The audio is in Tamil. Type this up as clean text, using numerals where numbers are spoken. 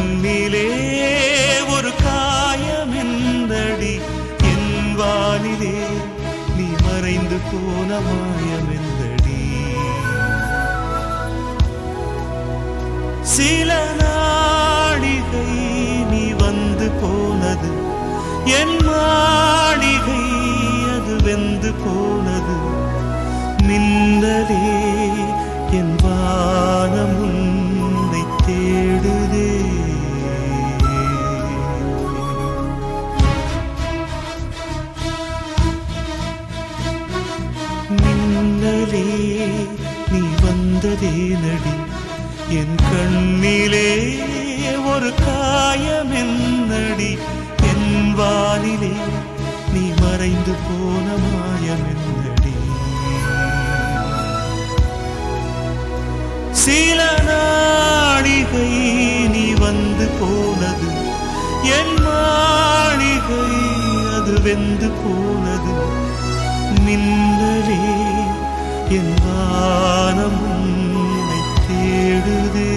கண்ணிலே ஒரு காயமெந்தடி என் வானிலே நீ மறைந்து போன மாயமெந்தடி சில நாடிகை நீ வந்து போனது என் மாளிகை அது வெந்து போனது மின்னலே என் வானம் உன்னை தேடுதே மின்னலே நீ வந்ததே நடி என் கண்ணிலே ஒரு காயமென்னடி என் வானிலே நீ மறைந்து போன மாயமென்னடி சில நாடிகை நீ வந்து போனது என் மாளிகை அது வெந்து போனது மின்னலே என் வானம் உன்னை தேடுதே